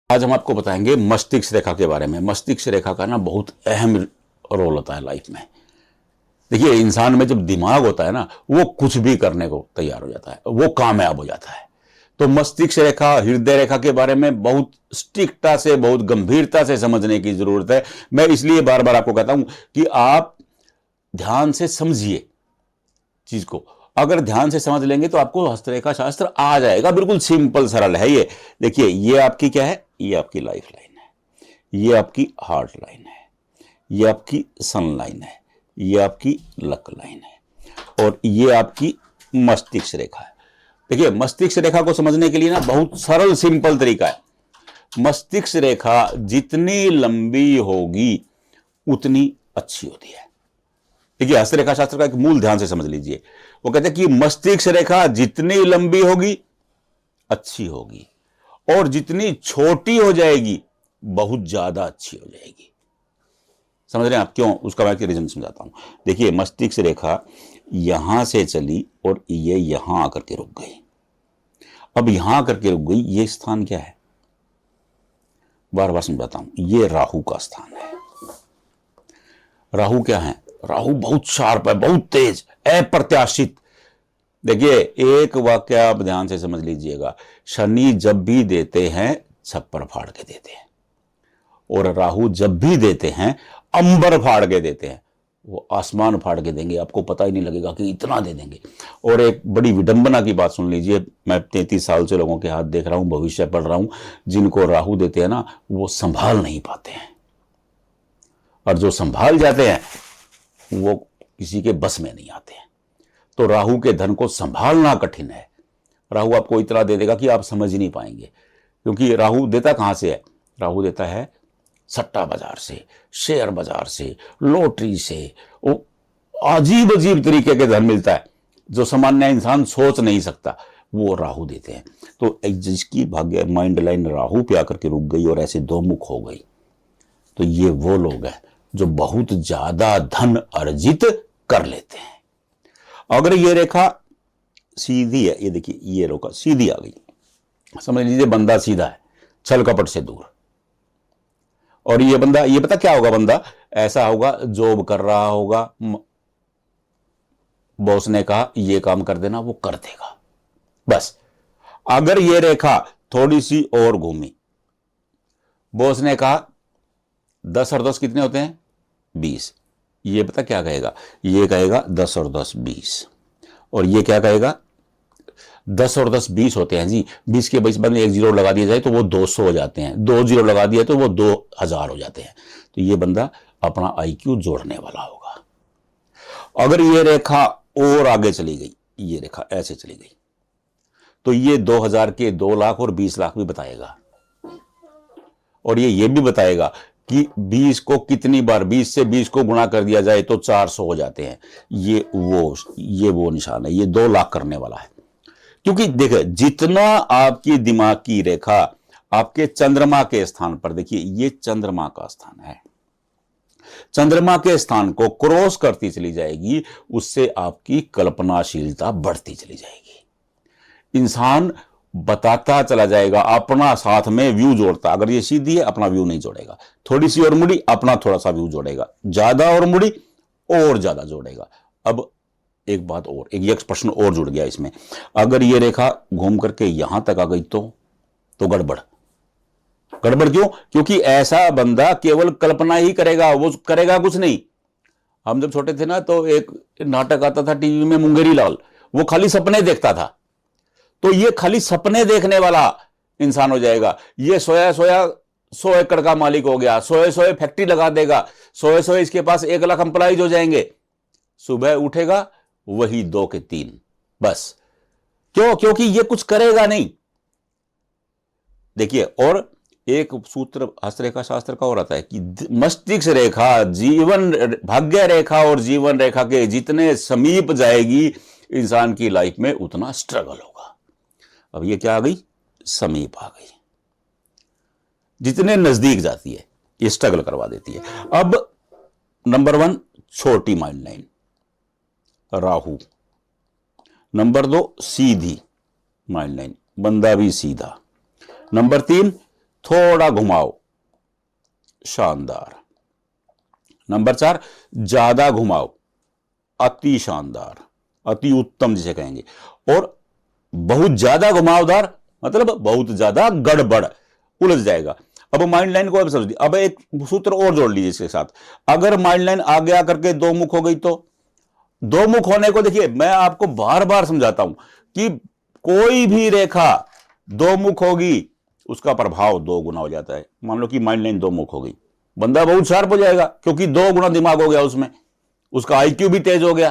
आज हम आपको बताएंगे मस्तिष्क रेखा के बारे में। मस्तिष्क रेखा का ना बहुत अहम रोल होता है लाइफ में। देखिए, इंसान में जब दिमाग होता है ना, वो कुछ भी करने को तैयार हो जाता है, वो कामयाब हो जाता है। तो मस्तिष्क रेखा, हृदय रेखा के बारे में बहुत स्ट्रिक्टता से, बहुत गंभीरता से समझने की जरूरत है। मैं इसलिए बार बार आपको कहता हूं कि आप ध्यान से समझिए चीज को। अगर ध्यान से समझ लेंगे तो आपको हस्तरेखा शास्त्र आ जाएगा। बिल्कुल सिंपल सरल है ये। देखिए, ये आपकी क्या है? ये आपकी लाइफ लाइन है, ये आपकी हार्ट लाइन है, ये आपकी सन लाइन है, ये आपकी लक लाइन है, और ये आपकी मस्तिष्क रेखा है। देखिए, मस्तिष्क रेखा को समझने के लिए ना बहुत सरल सिंपल तरीका है। मस्तिष्क रेखा जितनी लंबी होगी उतनी अच्छी होती है। देखिए, हस्तरेखा शास्त्र का एक मूल ध्यान से समझ लीजिए। वो कहते हैं कि मस्तिष्क रेखा जितनी लंबी होगी अच्छी होगी, और जितनी छोटी हो जाएगी बहुत ज्यादा अच्छी हो जाएगी। समझ रहे हैं आप? क्यों? उसका मैं रीजन समझाता हूं। देखिए, मस्तिष्क रेखा यहां से चली और ये यहां आकर के रुक गई। अब यहां आकर के रुक गई, ये स्थान क्या है? बार बार समझाता हूं, ये राहु का स्थान है। राहु क्या है? राहु बहुत शार्प है, बहुत तेज, अप्रत्याशित। देखिए, एक वाक्य आप ध्यान से समझ लीजिएगा। शनि जब भी देते हैं छप्पर फाड़ के देते हैं, और राहु जब भी देते हैं अंबर फाड़ के देते हैं। वो आसमान फाड़ के देंगे, आपको पता ही नहीं लगेगा कि इतना दे देंगे। और एक बड़ी विडंबना की बात सुन लीजिए। मैं 33 साल से लोगों के हाथ देख रहा हूं, भविष्य पढ़ रहा हूं। जिनको राहु देते हैं ना, वो संभाल नहीं पाते हैं, और जो संभाल जाते हैं वो किसी के बस में नहीं आते हैं। तो राहु के धन को संभालना कठिन है। राहु आपको इतना दे देगा कि आप समझ ही नहीं पाएंगे। क्योंकि राहु देता कहां से है? राहु देता है सट्टा बाजार से, शेयर बाजार से, लॉटरी से। वो अजीब अजीब तरीके के धन मिलता है जो सामान्य इंसान सोच नहीं सकता, वो राहु देते हैं। तो जिसकी भाग्य माइंड लाइन राहु पे आकर के रुक गई और ऐसे दो मुख हो गई, तो ये वो लोग हैं जो बहुत ज्यादा धन अर्जित कर लेते हैं। अगर ये रेखा सीधी है, ये देखिए, ये रेखा सीधी आ गई, समझ लीजिए बंदा सीधा है, छल कपट से दूर। और ये बंदा, ये पता क्या होगा? बंदा ऐसा होगा, जॉब कर रहा होगा, बॉस ने कहा ये काम कर देना, वो कर देगा बस। अगर ये रेखा थोड़ी सी और घूमी, बॉस ने कहा 10 और 10 कितने होते हैं? 20। ये पता क्या कहेगा? ये कहेगा 10 और 10 20। और ये क्या कहेगा? 10 और 10 20 होते हैं जी। 20 के बाद में एक जीरो लगा दिया जाए तो वो 200 हो जाते हैं, 2 जीरो लगा दिया तो वो 2000 हो जाते हैं। तो ये बंदा अपना IQ जोड़ने वाला होगा। अगर ये रेखा और आगे चली गई, ये रेखा ऐसे चली गई, तो ये 2000 के 2 लाख और 20 लाख भी बताएगा। और ये भी बताएगा कि 20 को कितनी बार, 20 से 20 को गुणा कर दिया जाए तो 400 हो जाते हैं। ये वो निशान है, ये 2 लाख करने वाला है। क्योंकि देखिए, जितना आपकी दिमाग की रेखा आपके चंद्रमा के स्थान पर, देखिए ये चंद्रमा का स्थान है, चंद्रमा के स्थान को क्रॉस करती चली जाएगी, उससे आपकी कल्पनाशीलता बढ़ती चली जाएगी। इंसान बताता चला जाएगा, अपना साथ में व्यू जोड़ता। अगर ये सीधी है, अपना व्यू नहीं जोड़ेगा, थोड़ी सी और मुड़ी, अपना थोड़ा सा व्यू जोड़ेगा, ज्यादा और मुड़ी और ज्यादा जोड़ेगा। अब एक बात और, एक प्रश्न और जुड़ गया इसमें। अगर ये रेखा घूम करके यहां तक आ गई तो गड़बड़। गड़बड़ क्यों? क्योंकि ऐसा बंदा केवल कल्पना ही करेगा, वो करेगा कुछ नहीं। हम जब छोटे थे ना, तो एक नाटक आता था टीवी में, मुंगेरी लाल, वो खाली सपने देखता था। तो ये खाली सपने देखने वाला इंसान हो जाएगा। ये सोया सोया 100 एकड़ का मालिक हो गया, सोए सोए फैक्ट्री लगा देगा, सोए सोए इसके पास 1 लाख एम्प्लॉइज हो जाएंगे। सुबह उठेगा वही 2 के 3 बस। क्यों? क्योंकि ये कुछ करेगा नहीं। देखिए, और एक सूत्र हस्तरेखा शास्त्र का और आता है कि मस्तिष्क रेखा जीवन भाग्य रेखा और जीवन रेखा के जितने समीप जाएगी इंसान की लाइफ में, उतना स्ट्रगल होगा। अब ये क्या आ गई? समीप आ गई। जितने नजदीक जाती है ये स्ट्रगल करवा देती है। अब नंबर 1 छोटी माइंड लाइन राहु, नंबर 2 सीधी माइंड लाइन, बंदा भी सीधा, नंबर 3 थोड़ा घुमाओ, शानदार। नंबर 4, ज्यादा घुमाओ, अति शानदार, अति उत्तम जिसे कहेंगे। और बहुत ज्यादा घुमावदार मतलब बहुत ज्यादा गड़बड़, उलझ जाएगा। अब माइंड लाइन को अब समझ लीजिए। अब एक सूत्र और जोड़ लीजिए इसके साथ। अगर माइंड लाइन आगे आकर के दो मुख हो गई तो दो मुख होने को देखिए, मैं आपको बार बार समझाता हूं कि कोई भी रेखा दो मुख होगी, उसका प्रभाव दो गुना हो जाता है। मान लो कि माइंड लाइन दो मुख हो गई, बंदा बहुत शार्प हो जाएगा, क्योंकि दो गुना दिमाग हो गया उसमें, उसका आईक्यू भी तेज हो गया।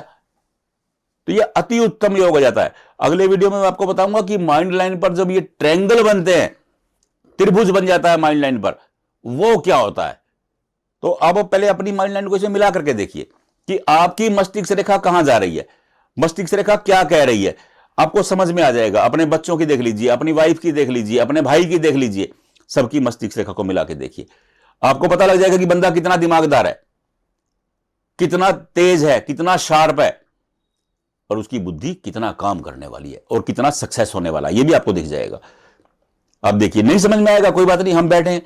तो ये अति उत्तम योग हो जाता है। अगले वीडियो में मैं आपको बताऊंगा कि माइंड लाइन पर जब ये ट्रायंगल बनते हैं, त्रिभुज बन जाता है माइंड लाइन पर, वो क्या होता है। तो अब पहले अपनी माइंड लाइन को इसे मिला करके देखिए कि आपकी मस्तिष्क रेखा कहां जा रही है, मस्तिष्क रेखा क्या कह रही है, आपको समझ में आ जाएगा। अपने बच्चों की देख लीजिए, अपनी वाइफ की देख लीजिए, अपने भाई की देख लीजिए, सबकी मस्तिष्क रेखा को मिला के देखिए, आपको पता लग जाएगा कि बंदा कितना दिमागदार है, कितना तेज है, कितना शार्प है, और उसकी बुद्धि कितना काम करने वाली है और कितना सक्सेस होने वाला है, ये भी आपको दिख जाएगा। आप देखिए, नहीं समझ में आएगा कोई बात नहीं, हम बैठे हैं,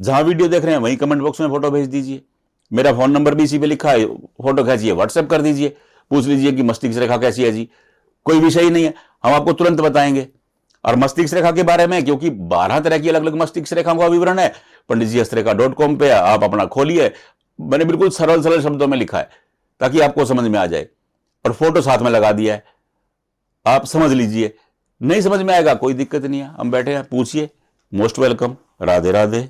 जहां वीडियो देख रहे हैं वहीं कमेंट बॉक्स में फोटो भेज दीजिए, मेरा फोन नंबर भी इसी पे लिखा है, फोटो खींचिए व्हाट्सएप कर दीजिए, पूछ लीजिए कि मस्तिष्क रेखा कैसी है जी, कोई विषय ही नहीं है, हम आपको तुरंत बताएंगे। और मस्तिष्क रेखा के बारे में, क्योंकि 12 तरह की अलग अलग मस्तिष्क रेखाओं का विवरण है, पंडितजीहस्तरेखा.com पे आप अपना खोलिए, मैंने बिल्कुल सरल सरल शब्दों में लिखा है ताकि आपको समझ में आ जाए, और फोटो साथ में लगा दिया है, आप समझ लीजिए। नहीं समझ में आएगा कोई दिक्कत नहीं है, हम बैठे हैं, पूछिए, मोस्ट वेलकम। राधे राधे।